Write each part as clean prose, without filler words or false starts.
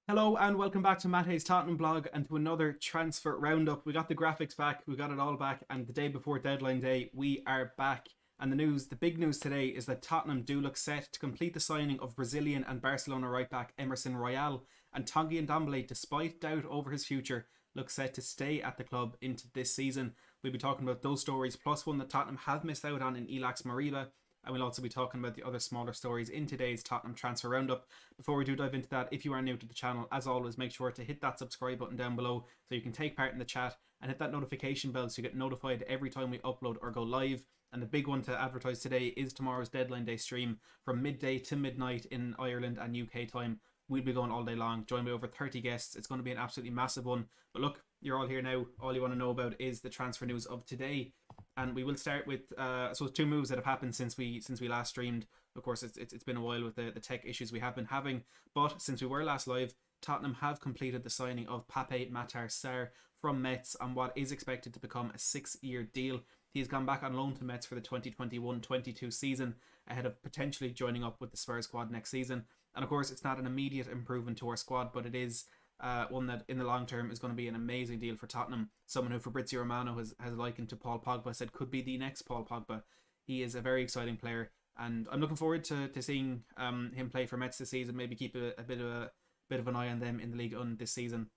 Hello and welcome back to Matthew's Tottenham Blog and to another transfer roundup. We got the graphics back, we got it all back, and the day before deadline day, we are back. And the big news today is that Tottenham do look set to complete the signing of Brazilian and Barcelona right back Emerson Royal, and Tanguy Ndombele, despite doubt over his future, looks set to stay at the club into this season. We'll be talking about those stories, plus one that Tottenham have missed out on in Ilaix Moriba. And we'll also be talking about the other smaller stories in today's Tottenham transfer roundup. Before we do dive into that, if you are new to the channel, as always, make sure to hit that subscribe button down below so you can take part in the chat, and hit that notification bell so you get notified every time we upload or go live. And the big one to advertise today is tomorrow's deadline day stream from midday to midnight in Ireland and UK time. We'll be going all day long, joined by over 30 guests. It's going to be an absolutely massive one. But look, you're all here now. All you want to know about is the transfer news of today. And we will start with two moves that have happened since we last streamed. Of course, it's been a while with the tech issues we have been having. But since we were last live, Tottenham have completed the signing of Pape Matar Sarr from Metz on what is expected to become a 6-year deal. He's gone back on loan to Metz for the 2021-22 season, ahead of potentially joining up with the Spurs squad next season. And of course, it's not an immediate improvement to our squad, but it is one that in the long term is going to be an amazing deal for Tottenham. Someone who Fabrizio Romano has likened to Paul Pogba, said could be the next Paul Pogba. He is a very exciting player, and I'm looking forward to seeing him play for Metz this season. Maybe keep a bit of an eye on them in the League One this season,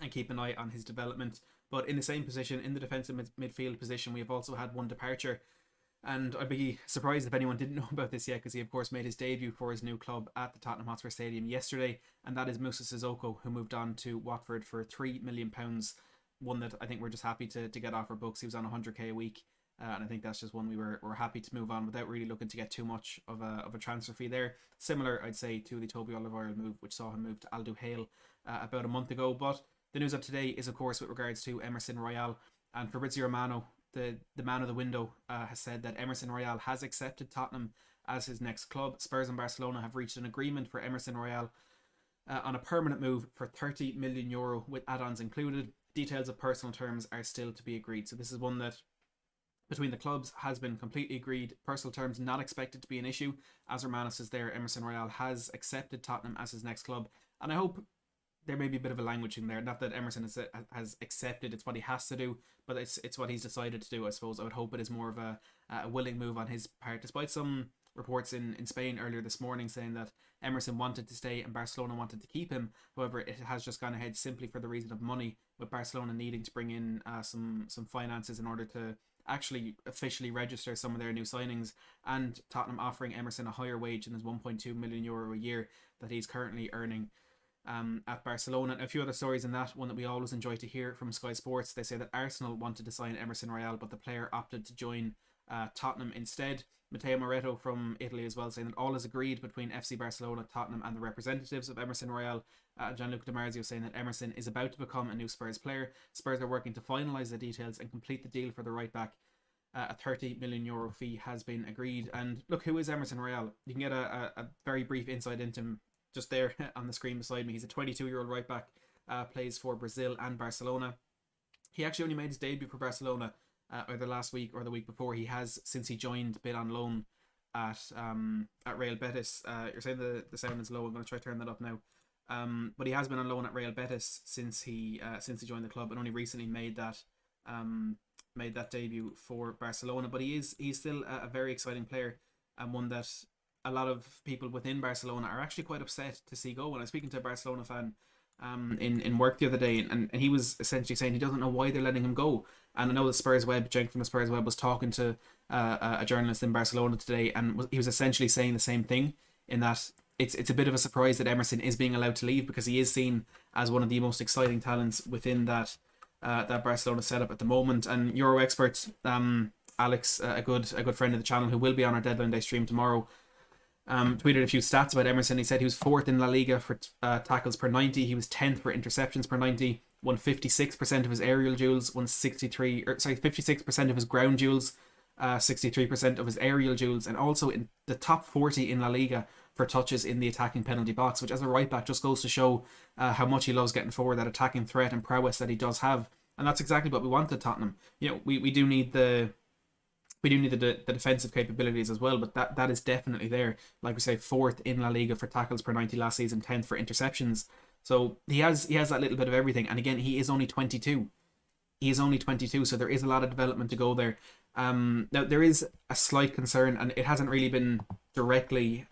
and keep an eye on his development. But in the same position, in the defensive midfield position, we have also had one departure. And I'd be surprised if anyone didn't know about this yet, because he of course made his debut for his new club at the Tottenham Hotspur Stadium yesterday, and that is Moussa Sissoko, who moved on to Watford for £3 million. One that I think we're just happy to get off our books. He was on 100k a week, and I think that's just one we're happy to move on without really looking to get too much of a transfer fee there. Similar, I'd say, to the Toby Alderweireld move, which saw him move to Al Duhail about a month ago. But the news of today is, of course, with regards to Emerson Royal, and Fabrizio Romano, the man of the window, has said that Emerson Royal has accepted Tottenham as his next club. Spurs and Barcelona have reached an agreement for Emerson Royal on a permanent move for €30 million with add-ons included. Details of personal terms are still to be agreed. So this is one that between the clubs has been completely agreed. Personal terms not expected to be an issue. As Romano says there, Emerson Royal has accepted Tottenham as his next club, and I hope there may be a bit of a language in there. Not that Emerson has accepted, it's what he has to do, but it's what he's decided to do, I suppose. I would hope it is more of a willing move on his part, despite some reports in Spain earlier this morning saying that Emerson wanted to stay and Barcelona wanted to keep him. However, it has just gone ahead simply for the reason of money, with Barcelona needing to bring in some finances in order to actually officially register some of their new signings, and Tottenham offering Emerson a higher wage than his €1.2 million a year that he's currently earning at Barcelona. And a few other stories in that one that we always enjoy to hear from Sky Sports. They say that Arsenal wanted to sign Emerson Royal, but the player opted to join Tottenham instead. Matteo Moretto from Italy as well, saying that all is agreed between FC Barcelona, Tottenham and the representatives of Emerson Royal. Gianluca Di Marzio saying that Emerson is about to become a new Spurs player. Spurs are working to finalise the details and complete the deal for the right back. A €30 million fee has been agreed. And look, who is Emerson Royal? You can get a very brief insight into him just there on the screen beside me. He's a 22-year-old right back, plays for Brazil and Barcelona. He actually only made his debut for Barcelona either last week or the week before. He has, since he joined, been on loan at Real Betis. You're saying the sound is low. I'm going to try to turn that up now. But he has been on loan at Real Betis since he joined the club, and only recently made that debut for Barcelona. But he's still a very exciting player, and one that a lot of people within Barcelona are actually quite upset to see go. When I was speaking to a Barcelona fan in work the other day, and he was essentially saying he doesn't know why they're letting him go. And I know that Spurs Web, Cenk from the Spurs Web, was talking to a journalist in Barcelona today, and he was essentially saying the same thing, in that it's a bit of a surprise that Emerson is being allowed to leave, because he is seen as one of the most exciting talents within that Barcelona setup at the moment. And Euro expert Alex, a good friend of the channel, who will be on our deadline day stream tomorrow, tweeted a few stats about Emerson. He said he was 4th in La Liga for tackles per 90. He was 10th for interceptions per 90. Won 56% of his aerial duels. Won 56% of his ground duels. 63% of his aerial duels, and also in the top 40 in La Liga for touches in the attacking penalty box, which as a right back just goes to show how much he loves getting forward, that attacking threat and prowess that he does have. And that's exactly what we want at Tottenham. You know, we do need the defensive capabilities as well, but that is definitely there. Like we say, 4th in La Liga for tackles per 90 last season, 10th for interceptions. So he has that little bit of everything. And again, he is only 22. He is only 22, so there is a lot of development to go there. Now there is a slight concern, and it hasn't really been directly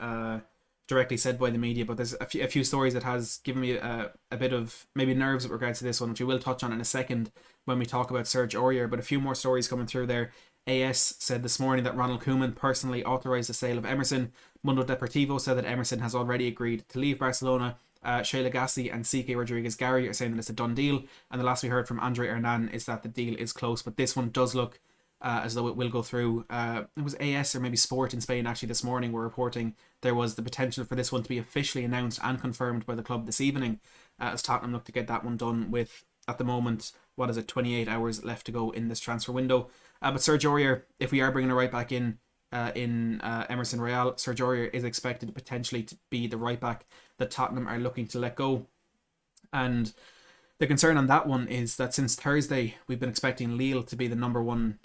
said by the media, but there's a few stories that has given me a bit of maybe nerves with regards to this one, which we will touch on in a second when we talk about Serge Aurier. But a few more stories coming through there. AS said this morning that Ronald Koeman personally authorised the sale of Emerson. Mundo Deportivo said that Emerson has already agreed to leave Barcelona. Sheila Gassi and CK Rodriguez-Gary are saying that it's a done deal. And the last we heard from Andre Hernan is that the deal is close. But this one does look as though it will go through. It was AS or maybe Sport in Spain actually this morning were reporting there was the potential for this one to be officially announced and confirmed by the club this evening, as Tottenham look to get that one done with, at the moment, 28 hours left to go in this transfer window. But Serge Aurier, if we are bringing a right back in Emerson Royal, Serge Aurier is expected potentially to be the right back that Tottenham are looking to let go. And the concern on that one is that since Thursday, we've been expecting Lille to be the number one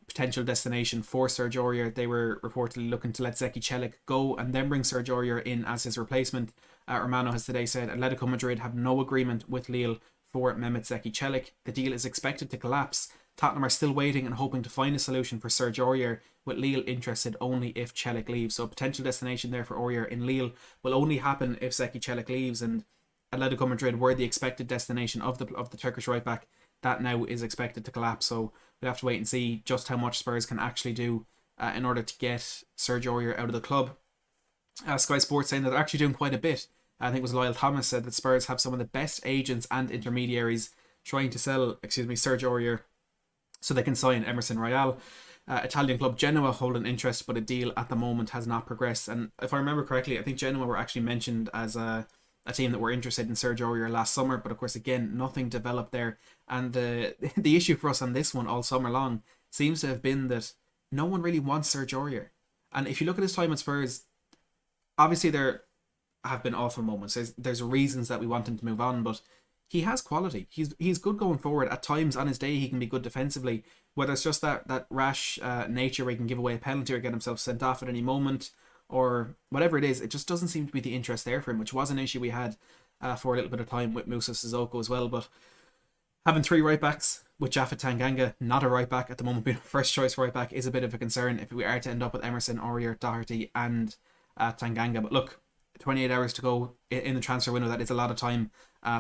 potential destination for Serge Aurier. They were reportedly looking to let Zeki Celik go and then bring Serge Aurier in as his replacement. Romano has today said Atletico Madrid have no agreement with Lille for Mehmet Zeki Celik. The deal is expected to collapse. Tottenham are still waiting and hoping to find a solution for Serge Aurier, with Lille interested only if Celik leaves. So a potential destination there for Aurier in Lille will only happen if Zeki Celik leaves, and Atletico Madrid were the expected destination of the Turkish right back. That now is expected to collapse. So we'll have to wait and see just how much Spurs can actually do in order to get Serge Aurier out of the club. Sky Sports saying that they're actually doing quite a bit. I think it was Lyle Thomas said that Spurs have some of the best agents and intermediaries trying to sell, Serge Aurier so they can sign Emerson Royal. Italian club Genoa hold an interest, but a deal at the moment has not progressed. And if I remember correctly, I think Genoa were actually mentioned as a team that were interested in Serge Aurier last summer, but of course, again, nothing developed there. And the issue for us on this one all summer long seems to have been that no one really wants Serge Aurier. And if you look at his time at Spurs, obviously there have been awful moments. There's reasons that we want him to move on, but he has quality. He's good going forward. At times on his day, he can be good defensively. Whether it's just that rash nature where he can give away a penalty or get himself sent off at any moment, or whatever it is, it just doesn't seem to be the interest there for him, which was an issue we had for a little bit of time with Moussa Sissoko as well. But having three right backs with Jaffa Tanganga, not a right back at the moment, being a first choice right back, is a bit of a concern if we are to end up with Emerson, Aurier, Doherty and Tanganga. But look, 28 hours to go in the transfer window. That is a lot of time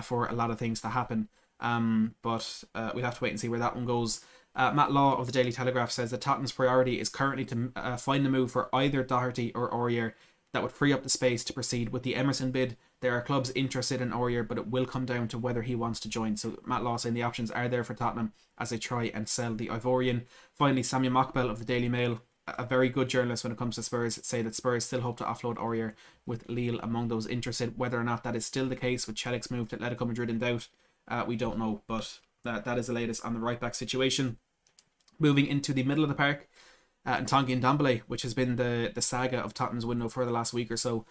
for a lot of things to happen. But we'll have to wait and see where that one goes. Matt Law of the Daily Telegraph says that Tottenham's priority is currently to find a move for either Doherty or Aurier that would free up the space to proceed with the Emerson bid. There are clubs interested in Aurier, but it will come down to whether he wants to join. So Matt Law saying the options are there for Tottenham as they try and sell the Ivorian. Finally, Samuel Mockbell of the Daily Mail, a very good journalist when it comes to Spurs, say that Spurs still hope to offload Aurier, with Lille among those interested. Whether or not that is still the case with Celik's move to Atletico Madrid in doubt, we don't know, but that is the latest on the right back situation. Moving into the middle of the park, and Tanguy Ndombele, which has been the saga of Tottenham's window for the last week or so.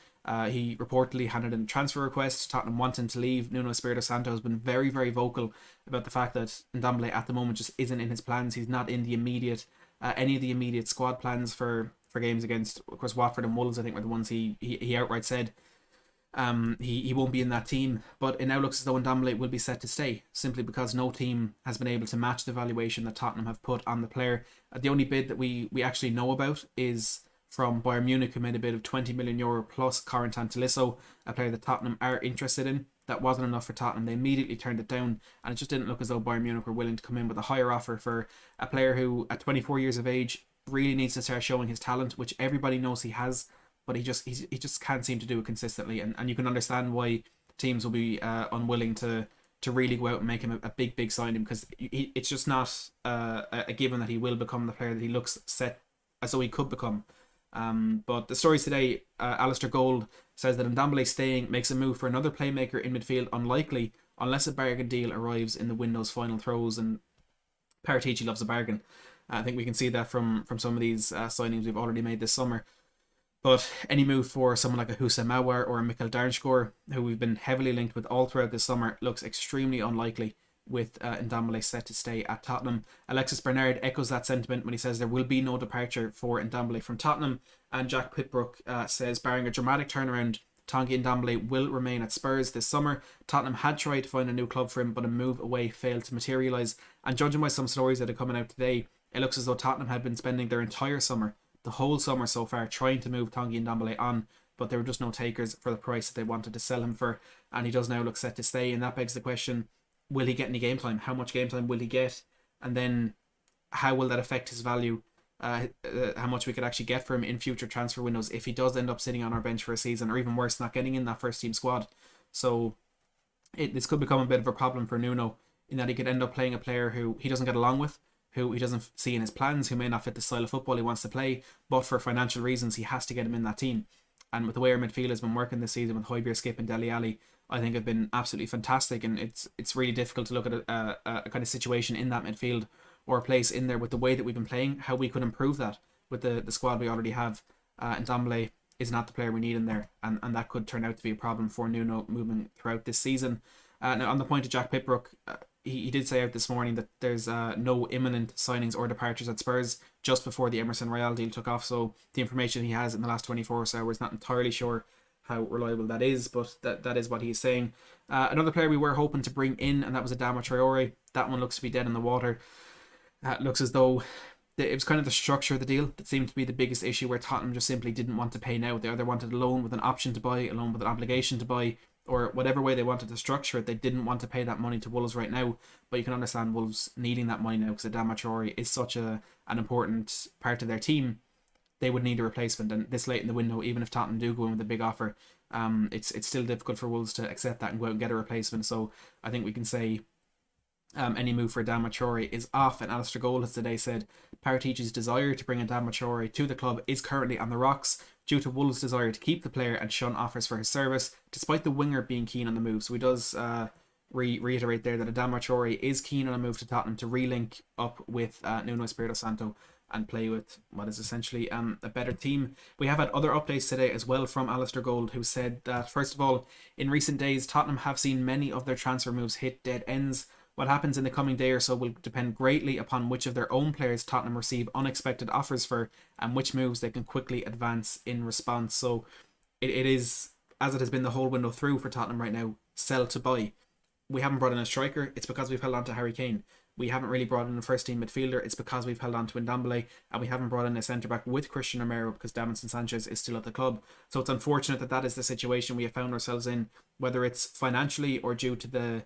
He reportedly handed in a transfer request, Tottenham wanting to leave. Nuno Espirito Santo has been very, very vocal about the fact that Ndombele at the moment just isn't in his plans. He's not in the immediate any of the immediate squad plans for games against, of course, Watford and Wolves, I think, were the ones he outright said he won't be in that team. But it now looks as though Ndombele will be set to stay, simply because no team has been able to match the valuation that Tottenham have put on the player. The only bid that we actually know about is from Bayern Munich, who made a bid of €20 million plus Corentin Tolisso, a player that Tottenham are interested in. That wasn't enough for Tottenham. They immediately turned it down, and it just didn't look as though Bayern Munich were willing to come in with a higher offer for a player who, at 24 years of age, really needs to start showing his talent, which everybody knows he has, but he just can't seem to do it consistently. And you can understand why teams will be unwilling to really go out and make him a big signing, because it's just not a given that he will become the player that he looks set as though he could become. But the stories today, Alistair Gold says that Ndombele staying makes a move for another playmaker in midfield unlikely unless a bargain deal arrives in the window's final throws, and Paratici loves a bargain. I think we can see that from some of these signings we've already made this summer. But any move for someone like a Houssam Aouar or a Mikkel Darnsgaard, who we've been heavily linked with all throughout this summer, looks extremely unlikely, with Ndombele set to stay at Tottenham. Alexis Bernard echoes that sentiment when he says there will be no departure for Ndombele from Tottenham. And Jack Pitbrook says, barring a dramatic turnaround, Tanguy Ndombele will remain at Spurs this summer. Tottenham had tried to find a new club for him, but a move away failed to materialise. And judging by some stories that are coming out today, it looks as though Tottenham had been spending their entire summer, the whole summer so far, trying to move Tanguy Ndombele on, but there were just no takers for the price that they wanted to sell him for, and he does now look set to stay. And that begs the question, will he get any game time? How much game time will he get? And then how will that affect his value? How much we could actually get for him in future transfer windows if he does end up sitting on our bench for a season, or even worse, not getting in that first team squad. So this could become a bit of a problem for Nuno, in that he could end up playing a player who he doesn't get along with, who he doesn't see in his plans, who may not fit the style of football he wants to play, but for financial reasons he has to get him in that team. And with the way our midfield has been working this season with Højbjerg, Skip and Dele Alli, I think have been absolutely fantastic, and it's really difficult to look at a kind of situation in that midfield or a place in there with the way that we've been playing, how we could improve that with the squad we already have. And Ndombele is not the player we need in there, and that could turn out to be a problem for Nuno moving throughout this season. Now on the point of Jack Pitbrook, he did say out this morning that there's no imminent signings or departures at Spurs just before the Emerson Royal deal took off. So the information he has in the last 24 hours, not entirely sure how reliable that is, but that is what he's saying. Another player we were hoping to bring in, and that was Adama Traore. That one looks to be dead in the water. It looks as though it was kind of the structure of the deal that seemed to be the biggest issue, where Tottenham just simply didn't want to pay now. They either wanted a loan with an option to buy, a loan with an obligation to buy, or whatever way they wanted to structure it. They didn't want to pay that money to Wolves right now, but you can understand Wolves needing that money now, because Adama Traore is such an important part of their team. They would need a replacement, and this late in the window, even if Tottenham do go in with a big offer, it's still difficult for Wolves to accept that and go out and get a replacement. So I think we can say any move for Adama Traore is off. And Alistair Gold has today said Paratici's desire to bring Adama Traore to the club is currently on the rocks due to Wolves' desire to keep the player and shun offers for his service, despite the winger being keen on the move. So he does reiterate there that Adama Traore is keen on a move to Tottenham to relink up with Nuno Espirito Santo and play with what is essentially a better team. We have had other updates today as well from Alistair Gold, who said that, first of all, in recent days Tottenham have seen many of their transfer moves hit dead ends. What happens in the coming day or so will depend greatly upon which of their own players Tottenham receive unexpected offers for, and which moves they can quickly advance in response. So it is, as it has been the whole window through for Tottenham right now, sell to buy. We haven't brought in a striker, it's because we've held on to Harry Kane. We haven't really brought in a first team midfielder, it's because we've held on to Ndombele, and we haven't brought in a centre back with Christian Romero because Davinson Sanchez is still at the club. So it's unfortunate that is the situation we have found ourselves in, whether it's financially or due to the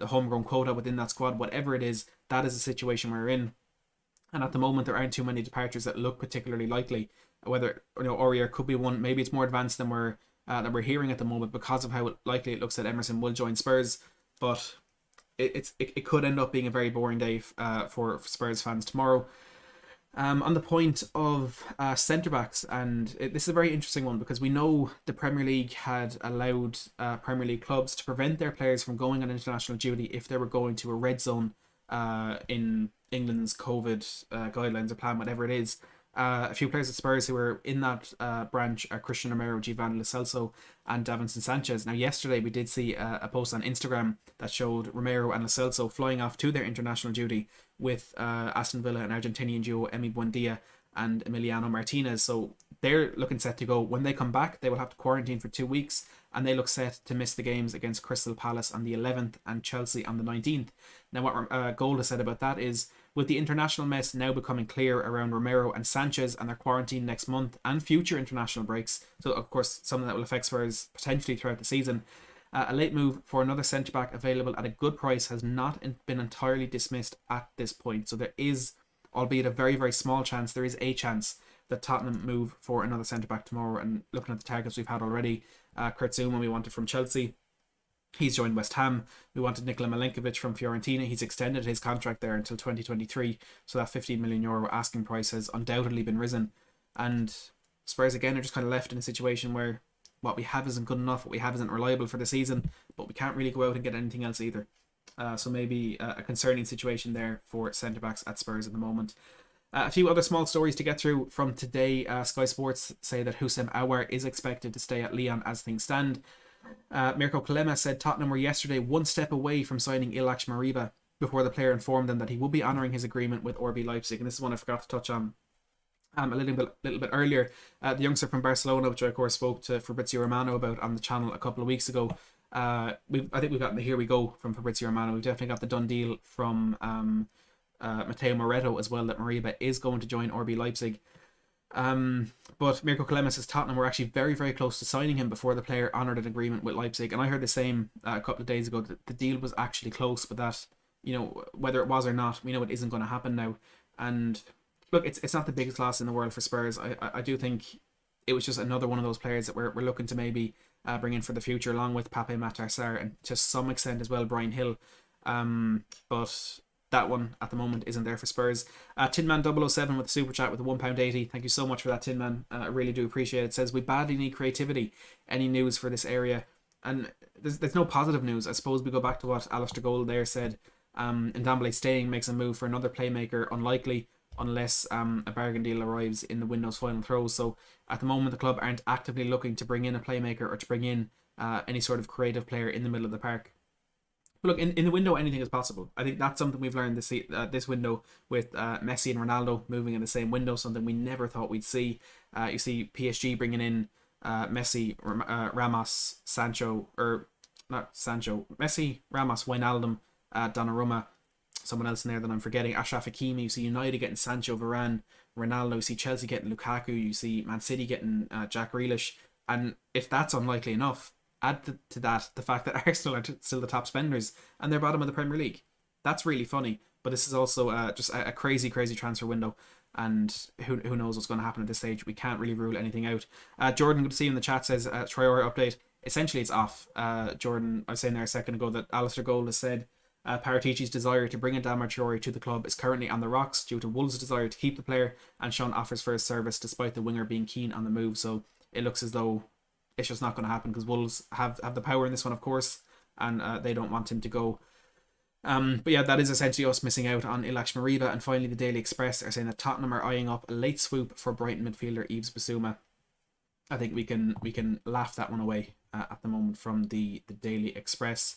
homegrown quota within that squad. Whatever it is, that is the situation we're in. And at the moment there aren't too many departures that look particularly likely. Whether Aurier could be one, maybe it's more advanced than we're hearing at the moment, because of how likely it looks that Emerson will join Spurs. But it could end up being a very boring day for Spurs fans tomorrow. On the point of centre-backs, and this is a very interesting one, because we know the Premier League had allowed Premier League clubs to prevent their players from going on international duty if they were going to a red zone in England's COVID guidelines or plan, whatever it is. A few players at Spurs who were in that branch are Christian Romero, Giovanni Lo Celso and Davinson Sanchez. Now yesterday we did see a post on Instagram that showed Romero and Lo Celso flying off to their international duty with Aston Villa and Argentinian duo Emi Buendia and Emiliano Martinez. So they're looking set to go. When they come back, they will have to quarantine for 2 weeks, and they look set to miss the games against Crystal Palace on the 11th and Chelsea on the 19th. Now what Gold has said about that is, with the international mess now becoming clear around Romero and Sanchez and their quarantine next month and future international breaks, so of course something that will affect Spurs potentially throughout the season, a late move for another centre-back available at a good price has not been entirely dismissed at this point. So there is, albeit a very, very small chance, there is a chance that Tottenham move for another centre-back tomorrow. And looking at the targets we've had already, Kurt Zouma we wanted from Chelsea. He's joined West Ham. We wanted Nikola Milenkovic from Fiorentina. He's extended his contract there until 2023. So that €15 million asking price has undoubtedly been risen. And Spurs again are just kind of left in a situation where what we have isn't good enough, what we have isn't reliable for the season, but we can't really go out and get anything else either. So maybe a concerning situation there for centre-backs at Spurs at the moment. A few other small stories to get through from today. Sky Sports say that Houssem Aouar is expected to stay at Lyon as things stand. Mirko Kalema said Tottenham were yesterday one step away from signing Ilaix Moriba before the player informed them that he would be honouring his agreement with RB Leipzig. And this is one I forgot to touch on a little bit earlier. The youngster from Barcelona, which I of course spoke to Fabrizio Romano about on the channel a couple of weeks ago. I think we've got the here we go from Fabrizio Romano. We've definitely got the done deal from Matteo Moretto as well, that Moriba is going to join RB Leipzig. But Mirko Clemens says Tottenham were actually very, very close to signing him before the player honoured an agreement with Leipzig. And I heard the same a couple of days ago, that the deal was actually close, but that, whether it was or not, we know it isn't going to happen now. And look, it's not the biggest loss in the world for Spurs. I do think it was just another one of those players that we're looking to maybe bring in for the future, along with Pape Matar Sarr and to some extent as well Brian Hill. But that one at the moment isn't there for Spurs. Tinman 007 with the super chat with the £1.80. Thank you so much for that, Tinman. I really do appreciate it. Says we badly need creativity. Any news for this area? And there's no positive news. I suppose we go back to what Alistair Gold there said. Ndombele staying makes a move for another playmaker unlikely, unless a bargain deal arrives in the window's final throws. So at the moment the club aren't actively looking to bring in a playmaker or to bring in any sort of creative player in the middle of the park. But look, in the window anything is possible. I think that's something we've learned this window with Messi and Ronaldo moving in the same window, something we never thought we'd see. You see PSG bringing in Messi, Ramos, Sancho, or not Sancho, Messi, Ramos, Wijnaldum, Donnarumma, someone else in there that I'm forgetting, Achraf Hakimi. You see United getting Sancho, Varane, Ronaldo. You see Chelsea getting Lukaku. You see Man City getting Jack Grealish. And if that's unlikely enough, add to that the fact that Arsenal are still the top spenders and they're bottom of the Premier League. That's really funny. But this is also just a crazy, crazy transfer window. And who knows what's going to happen at this stage. We can't really rule anything out. Jordan, good to see you in the chat, says Traore update. Essentially, it's off. Jordan, I was saying there a second ago that Alistair Gold has said Paratici's desire to bring Adama Traore to the club is currently on the rocks due to Wolves' desire to keep the player, and Sean offers for his service despite the winger being keen on the move. So it looks as though it's just not going to happen, because Wolves have the power in this one, of course, and they don't want him to go. But yeah, that is essentially us missing out on Ilaix Moriba. And finally, the Daily Express are saying that Tottenham are eyeing up a late swoop for Brighton midfielder Yves Bissouma. I think we can laugh that one away at the moment from the Daily Express.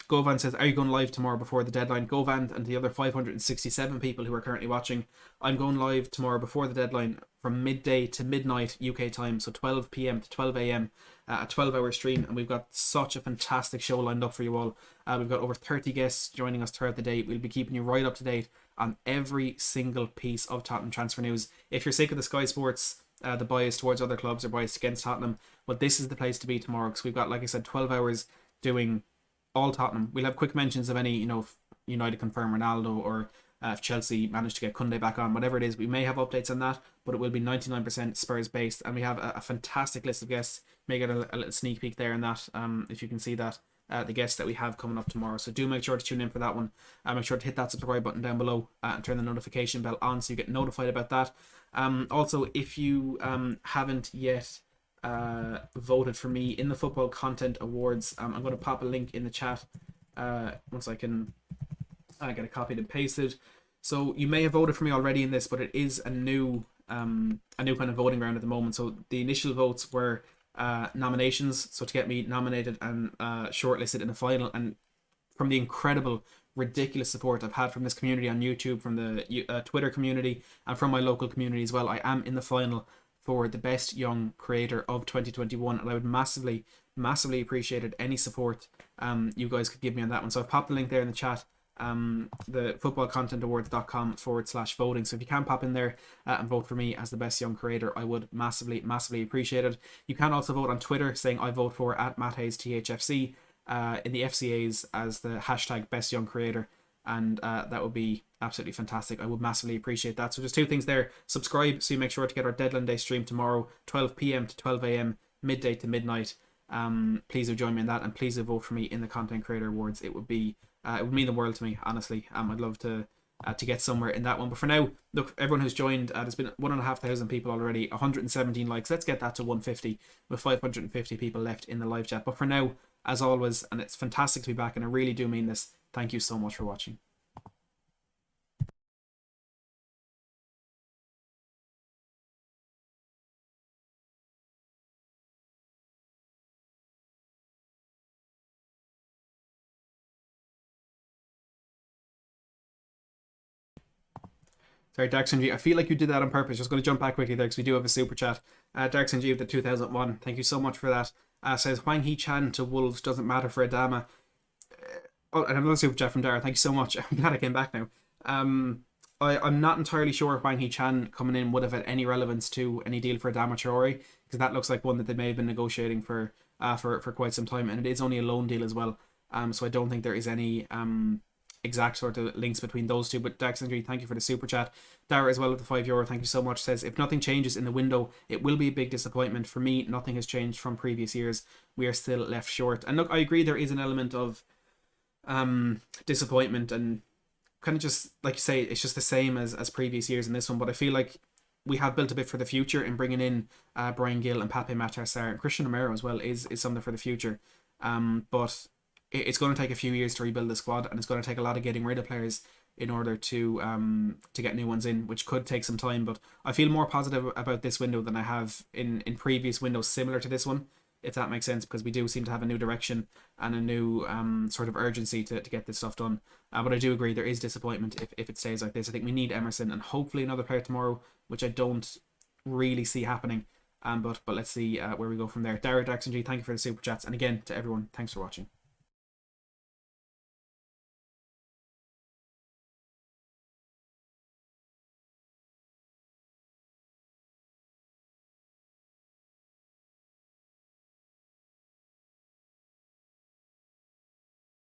Govan says, are you going live tomorrow before the deadline? Govan and the other 567 people who are currently watching, I'm going live tomorrow before the deadline from midday to midnight UK time, so 12 p.m. to 12 a.m. A 12-hour stream, and we've got such a fantastic show lined up for you all. We've got over 30 guests joining us throughout the day. We'll be keeping you right up to date on every single piece of Tottenham transfer news. If you're sick of the Sky Sports, the bias towards other clubs or bias against Tottenham, well, this is the place to be tomorrow, because we've got, like I said, 12 hours doing all Tottenham. We'll have quick mentions of any, if United confirm Ronaldo, or if Chelsea managed to get Koundé back on, whatever it is. We may have updates on that, but it will be 99% Spurs based, and we have a fantastic list of guests. May get a little sneak peek there in that, if you can see that, the guests that we have coming up tomorrow. So do make sure to tune in for that one. Make sure to hit that subscribe button down below and turn the notification bell on so you get notified about that. Also, if you haven't yet voted for me in the Football Content Awards, I'm going to pop a link in the chat once I can get it copied and pasted. So you may have voted for me already in this, but it is a new kind of voting round at the moment. So the initial votes were nominations, so to get me nominated and shortlisted in the final. And from the incredible, ridiculous support I've had from this community on YouTube, from the Twitter community, and from my local community as well, I am in the final for the best young creator of 2021, and I would massively appreciate it, any support you guys could give me on that one. So I've popped the link there in the chat, the footballcontentawards.com/voting. So if you can pop in there and vote for me as the best young creator, I would massively appreciate it. You can also vote on Twitter, saying I vote for @MattHayesTHFC in the FCAs as the hashtag best young creator, and that would be absolutely fantastic. I would massively appreciate that. So just two things there: subscribe so you make sure to get our deadline day stream tomorrow, 12 p.m. to 12 a.m, midday to midnight. Please do join me in that, and please do vote for me in the Content Creator Awards. It would mean the world to me, honestly. I'd love to get somewhere in that one. But for now, look, everyone who's joined, there's been 1,500 people already, 117 likes. Let's get that to 150 with 550 people left in the live chat. But for now, as always, and it's fantastic to be back, and I really do mean this, thank you so much for watching. Sorry, Darkson G. I feel like you did that on purpose. Just going to jump back quickly there because we do have a super chat. Darkson G of the 2001. Thank you so much for that. Says Hwang Hee-chan to Wolves doesn't matter for Adama. Oh, and another super chat from Dara. Thank you so much. I'm glad I came back now. I'm not entirely sure Hwang Hee-chan coming in would have had any relevance to any deal for Adama Traore, because that looks like one that they may have been negotiating for quite some time, and it is only a loan deal as well. So I don't think there is any exact sort of links between those two. But Dax Andrew, thank you for the super chat. Dara as well with the €5, thank you so much, says if nothing changes in the window, it will be a big disappointment. For me, nothing has changed from previous years. We are still left short. And look, I agree there is an element of disappointment, and kind of just like you say, it's just the same as previous years in this one. But I feel like we have built a bit for the future in bringing in Brian Gill and Pape Matar Sarr, and Christian Romero as well is something for the future. But it's going to take a few years to rebuild the squad, and it's going to take a lot of getting rid of players in order to get new ones in, which could take some time. But I feel more positive about this window than I have in previous windows similar to this one, if that makes sense, because we do seem to have a new direction and a new sort of urgency to get this stuff done. But I do agree there is disappointment if it stays like this. I think we need Emerson and hopefully another player tomorrow, which I don't really see happening. But let's see where we go from there. Dara Darkson G, thank you for the super chats, and again to everyone, thanks for watching.